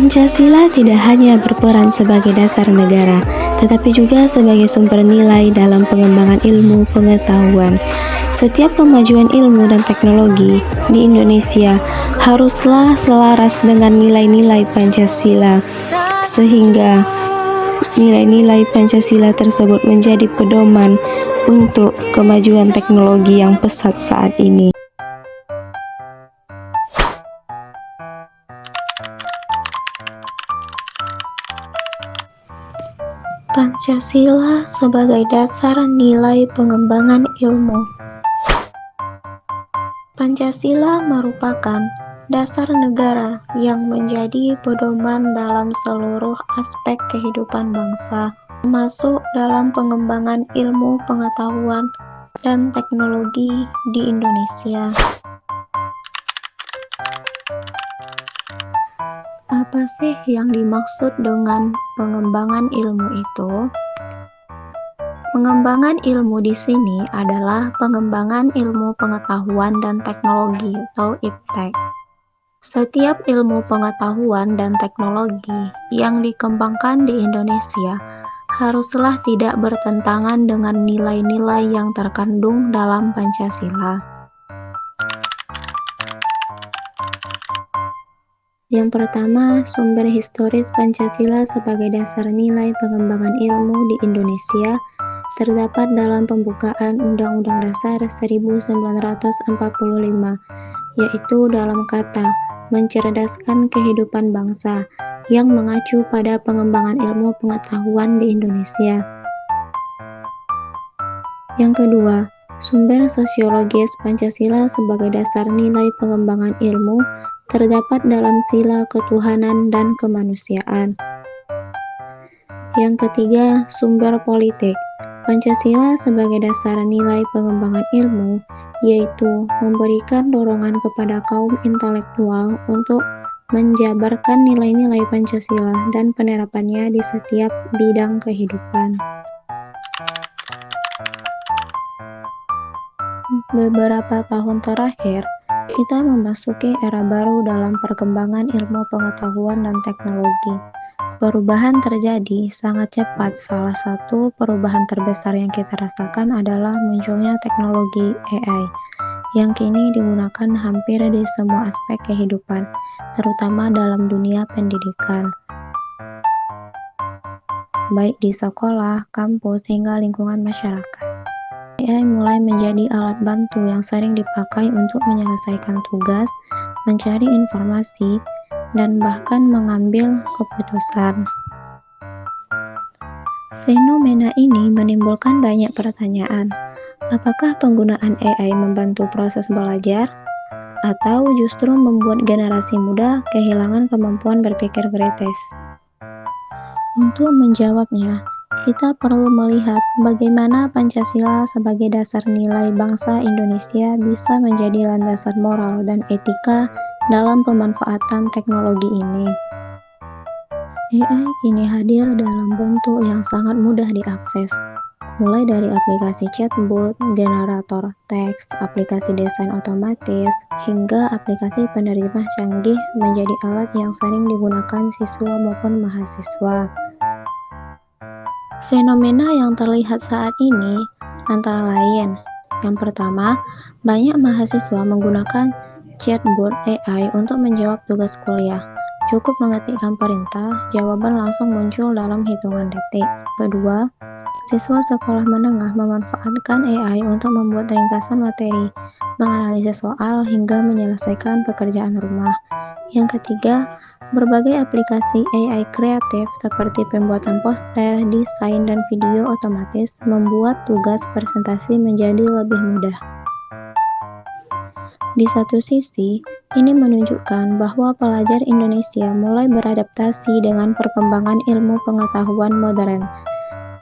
Pancasila tidak hanya berperan sebagai dasar negara, tetapi juga sebagai sumber nilai dalam pengembangan ilmu pengetahuan. Setiap kemajuan ilmu dan teknologi di Indonesia haruslah selaras dengan nilai-nilai Pancasila, sehingga nilai-nilai Pancasila tersebut menjadi pedoman untuk kemajuan teknologi yang pesat saat ini. Pancasila sebagai dasar nilai pengembangan ilmu. Pancasila merupakan dasar negara yang menjadi pedoman dalam seluruh aspek kehidupan bangsa, termasuk dalam pengembangan ilmu pengetahuan dan teknologi di Indonesia. Apa sih yang dimaksud dengan pengembangan ilmu itu? Pengembangan ilmu di sini adalah pengembangan ilmu pengetahuan dan teknologi atau IPTEK. Setiap ilmu pengetahuan dan teknologi yang dikembangkan di Indonesia haruslah tidak bertentangan dengan nilai-nilai yang terkandung dalam Pancasila. Yang pertama, sumber historis Pancasila sebagai dasar nilai pengembangan ilmu di Indonesia terdapat dalam pembukaan Undang-Undang Dasar 1945, yaitu dalam kata mencerdaskan kehidupan bangsa yang mengacu pada pengembangan ilmu pengetahuan di Indonesia. Yang kedua, sumber sosiologis Pancasila sebagai dasar nilai pengembangan ilmu terdapat dalam sila ketuhanan dan kemanusiaan. Yang ketiga, sumber politik Pancasila sebagai dasar nilai pengembangan ilmu, yaitu memberikan dorongan kepada kaum intelektual untuk menjabarkan nilai-nilai Pancasila dan penerapannya di setiap bidang kehidupan. Beberapa tahun terakhir, kita memasuki era baru dalam perkembangan ilmu pengetahuan dan teknologi. Perubahan terjadi sangat cepat. Salah satu perubahan terbesar yang kita rasakan adalah munculnya teknologi AI, yang kini digunakan hampir di semua aspek kehidupan, terutama dalam dunia pendidikan, baik di sekolah, kampus, hingga lingkungan masyarakat. AI mulai menjadi alat bantu yang sering dipakai untuk menyelesaikan tugas, mencari informasi, dan bahkan mengambil keputusan. Fenomena ini menimbulkan banyak pertanyaan. Apakah penggunaan AI membantu proses belajar, atau justru membuat generasi muda kehilangan kemampuan berpikir kritis? Untuk menjawabnya, kita perlu melihat bagaimana Pancasila sebagai dasar nilai bangsa Indonesia bisa menjadi landasan moral dan etika dalam pemanfaatan teknologi ini. AI kini hadir dalam bentuk yang sangat mudah diakses, mulai dari aplikasi chatbot, generator teks, aplikasi desain otomatis, hingga aplikasi penerjemah canggih menjadi alat yang sering digunakan siswa maupun mahasiswa. Fenomena yang terlihat saat ini antara lain, yang pertama, banyak mahasiswa menggunakan chatbot AI untuk menjawab tugas kuliah. Cukup mengetikkan perintah, jawaban langsung muncul dalam hitungan detik. Kedua, siswa sekolah menengah memanfaatkan AI untuk membuat ringkasan materi, menganalisis soal, hingga menyelesaikan pekerjaan rumah. Yang ketiga, berbagai aplikasi AI kreatif seperti pembuatan poster, desain, dan video otomatis membuat tugas presentasi menjadi lebih mudah. Di satu sisi, ini menunjukkan bahwa pelajar Indonesia mulai beradaptasi dengan perkembangan ilmu pengetahuan modern.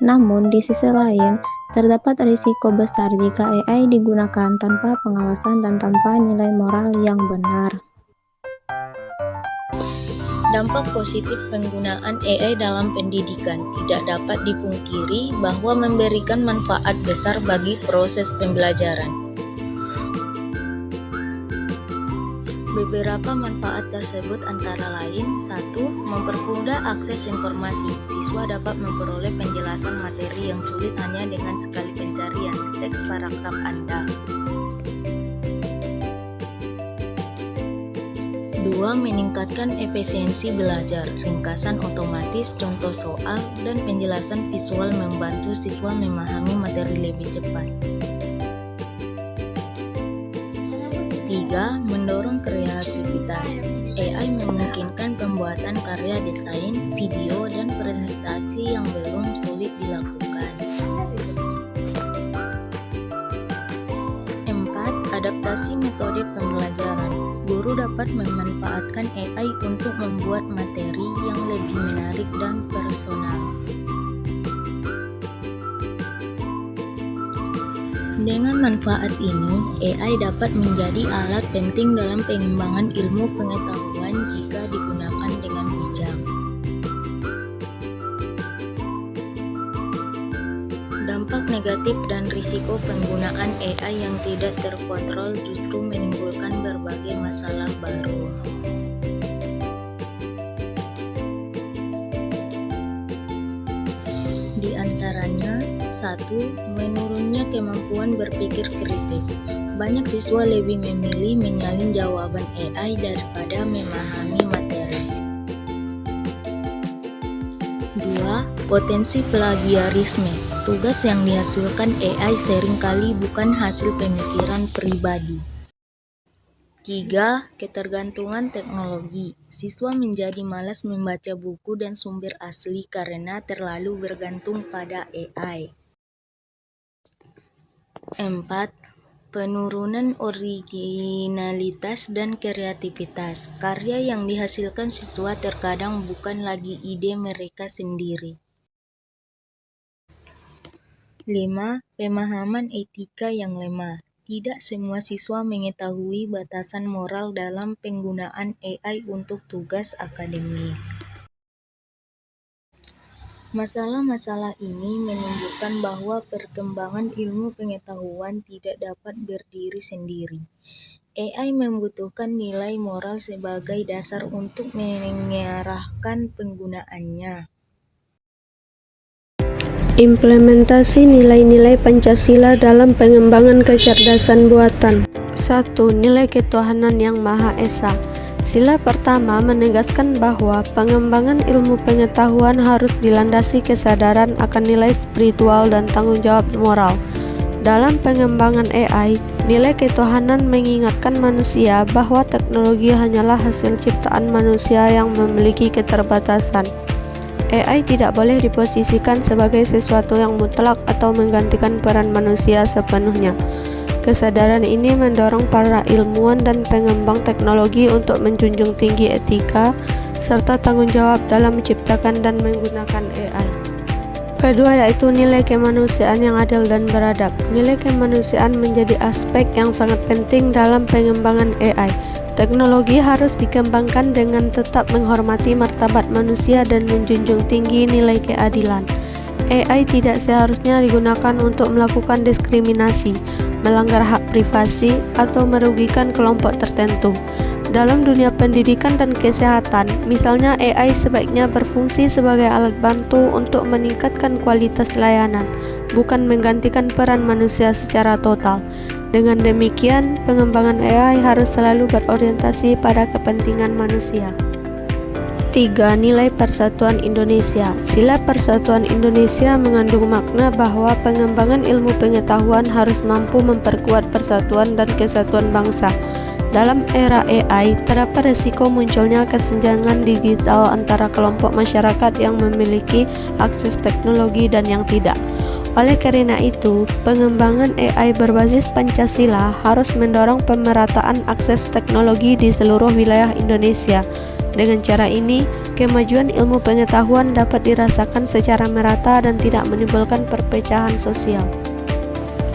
Namun, di sisi lain, terdapat risiko besar jika AI digunakan tanpa pengawasan dan tanpa nilai moral yang benar. Dampak positif penggunaan AI dalam pendidikan tidak dapat dipungkiri bahwa memberikan manfaat besar bagi proses pembelajaran. Beberapa manfaat tersebut antara lain: 1. Mempermudah akses informasi. Siswa dapat memperoleh penjelasan materi yang sulit hanya dengan sekali pencarian teks paragraf Anda. 2. Meningkatkan efisiensi belajar. Ringkasan otomatis, contoh soal, dan penjelasan visual membantu siswa memahami materi lebih cepat. 3. Mendorong kreativitas. AI memungkinkan pembuatan karya desain, video, dan presentasi yang belum sulit dilakukan. 4. Adaptasi metode pembelajaran. Guru dapat memanfaatkan AI untuk membuat materi yang lebih menarik dan personal. Dengan manfaat ini, AI dapat menjadi alat penting dalam pengembangan ilmu pengetahuan jika digunakan dengan bijak. Dampak negatif dan risiko penggunaan AI yang tidak terkontrol justru menimbulkan berbagai masalah baru. Di antaranya, 1. Menurunnya kemampuan berpikir kritis. Banyak siswa lebih memilih menyalin jawaban AI daripada memahami materi. 2. Potensi plagiarisme. Tugas yang dihasilkan AI seringkali bukan hasil pemikiran pribadi. 3. Ketergantungan teknologi. Siswa menjadi malas membaca buku dan sumber asli karena terlalu bergantung pada AI. 4. Penurunan originalitas dan kreativitas. Karya yang dihasilkan siswa terkadang bukan lagi ide mereka sendiri. 5. Pemahaman etika yang lemah. Tidak semua siswa mengetahui batasan moral dalam penggunaan AI untuk tugas akademik. Masalah-masalah ini menunjukkan bahwa perkembangan ilmu pengetahuan tidak dapat berdiri sendiri. AI membutuhkan nilai moral sebagai dasar untuk mengarahkan penggunaannya. Implementasi nilai-nilai Pancasila dalam pengembangan kecerdasan buatan. 1. Nilai ketuhanan yang Maha Esa. Sila pertama menegaskan bahwa pengembangan ilmu pengetahuan harus dilandasi kesadaran akan nilai spiritual dan tanggung jawab moral. Dalam pengembangan AI, nilai ketuhanan mengingatkan manusia bahwa teknologi hanyalah hasil ciptaan manusia yang memiliki keterbatasan. AI tidak boleh diposisikan sebagai sesuatu yang mutlak atau menggantikan peran manusia sepenuhnya. Kesadaran ini mendorong para ilmuwan dan pengembang teknologi untuk menjunjung tinggi etika serta tanggung jawab dalam menciptakan dan menggunakan AI. Kedua yaitu nilai kemanusiaan yang adil dan beradab. Nilai kemanusiaan menjadi aspek yang sangat penting dalam pengembangan AI. Teknologi harus dikembangkan dengan tetap menghormati martabat manusia dan menjunjung tinggi nilai keadilan. AI tidak seharusnya digunakan untuk melakukan diskriminasi, melanggar hak privasi, atau merugikan kelompok tertentu. Dalam dunia pendidikan dan kesehatan, misalnya AI sebaiknya berfungsi sebagai alat bantu untuk meningkatkan kualitas layanan, bukan menggantikan peran manusia secara total. Dengan demikian, pengembangan AI harus selalu berorientasi pada kepentingan manusia. 3. Nilai Persatuan Indonesia. Sila Persatuan Indonesia mengandung makna bahwa pengembangan ilmu pengetahuan harus mampu memperkuat persatuan dan kesatuan bangsa. Dalam era AI, terdapat risiko munculnya kesenjangan digital antara kelompok masyarakat yang memiliki akses teknologi dan yang tidak. Oleh karena itu, pengembangan AI berbasis Pancasila harus mendorong pemerataan akses teknologi di seluruh wilayah Indonesia. Dengan cara ini, kemajuan ilmu pengetahuan dapat dirasakan secara merata dan tidak menimbulkan perpecahan sosial.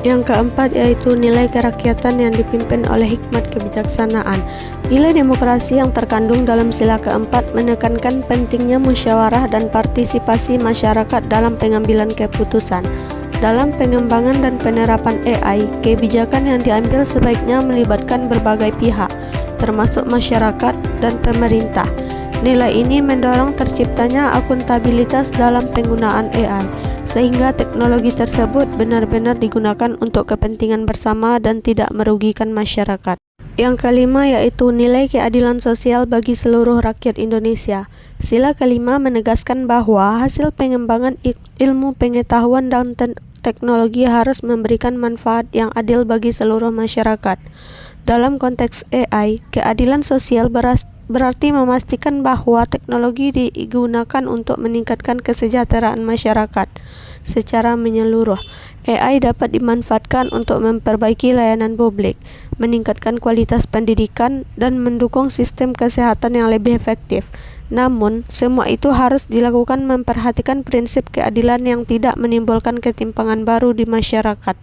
Yang keempat yaitu nilai kerakyatan yang dipimpin oleh hikmat kebijaksanaan. Nilai demokrasi yang terkandung dalam sila keempat menekankan pentingnya musyawarah dan partisipasi masyarakat dalam pengambilan keputusan. Dalam pengembangan dan penerapan AI, kebijakan yang diambil sebaiknya melibatkan berbagai pihak. termasuk masyarakat dan pemerintah. Nilai ini mendorong terciptanya akuntabilitas dalam penggunaan AI, sehingga teknologi tersebut benar-benar digunakan untuk kepentingan bersama dan tidak merugikan masyarakat. Yang kelima yaitu nilai keadilan sosial bagi seluruh rakyat Indonesia. Sila kelima menegaskan bahwa hasil pengembangan ilmu pengetahuan dan teknologi harus memberikan manfaat yang adil bagi seluruh masyarakat. Dalam konteks AI, keadilan sosial berarti memastikan bahwa teknologi digunakan untuk meningkatkan kesejahteraan masyarakat secara menyeluruh. AI dapat dimanfaatkan untuk memperbaiki layanan publik, meningkatkan kualitas pendidikan, dan mendukung sistem kesehatan yang lebih efektif. Namun, semua itu harus dilakukan memperhatikan prinsip keadilan yang tidak menimbulkan ketimpangan baru di masyarakat.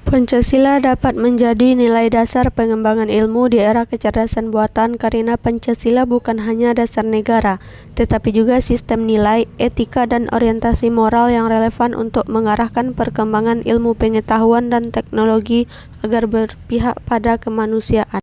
Pancasila dapat menjadi nilai dasar pengembangan ilmu di era kecerdasan buatan karena Pancasila bukan hanya dasar negara, tetapi juga sistem nilai, etika, dan orientasi moral yang relevan untuk mengarahkan perkembangan ilmu pengetahuan dan teknologi agar berpihak pada kemanusiaan.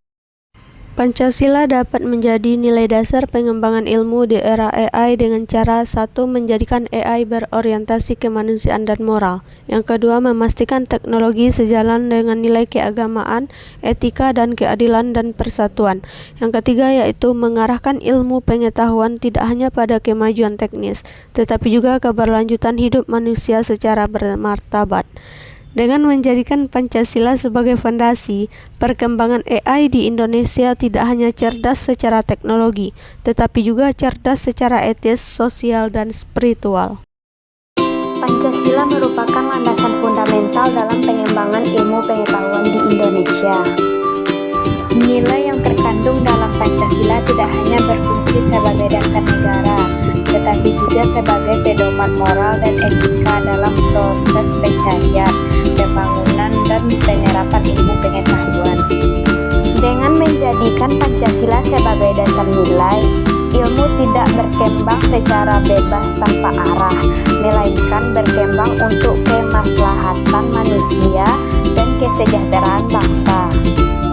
Pancasila dapat menjadi nilai dasar pengembangan ilmu di era AI dengan cara 1. Menjadikan AI berorientasi kemanusiaan dan moral. Yang kedua, memastikan teknologi sejalan dengan nilai keagamaan, etika, dan keadilan dan persatuan. Yang ketiga yaitu mengarahkan ilmu pengetahuan tidak hanya pada kemajuan teknis, tetapi juga keberlanjutan hidup manusia secara bermartabat. Dengan menjadikan Pancasila sebagai fondasi, perkembangan AI di Indonesia tidak hanya cerdas secara teknologi, tetapi juga cerdas secara etis, sosial, dan spiritual. Pancasila merupakan landasan fundamental dalam pengembangan ilmu pengetahuan di Indonesia. Nilai yang terkandung dalam Pancasila tidak hanya berfungsi sebagai dasar negara, tetapi juga sebagai pedoman moral dan etika dalam proses pencarian, pembangunan, dan penyerapan ilmu pengetahuan. Dengan menjadikan Pancasila sebagai dasar nilai, ilmu tidak berkembang secara bebas tanpa arah, melainkan berkembang untuk kemaslahatan manusia dan kesejahteraan bangsa.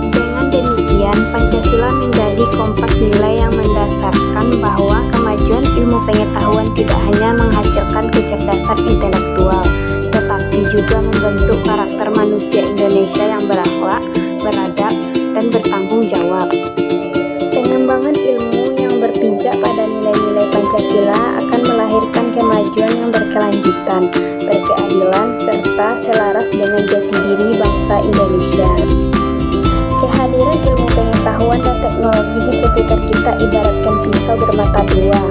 Dengan demikian, Pancasila menjadi kompas nilai yang mendasarkan bahwa kemajuan ilmu pengetahuan tidak hanya menghasilkan kecerdasan intelektual, tetapi juga membentuk karakter manusia Indonesia yang berakhlak, beradab, dan bertanggung jawab. Pengembangan ilmu yang berpijak pada nilai-nilai Pancasila akan melahirkan kemajuan yang berkelanjutan, berkeadilan, serta selaras dengan jati diri bangsa Indonesia. Kehadiran ilmu pengetahuan dan teknologi di sekitar kita ibaratkan pisau bermata dua.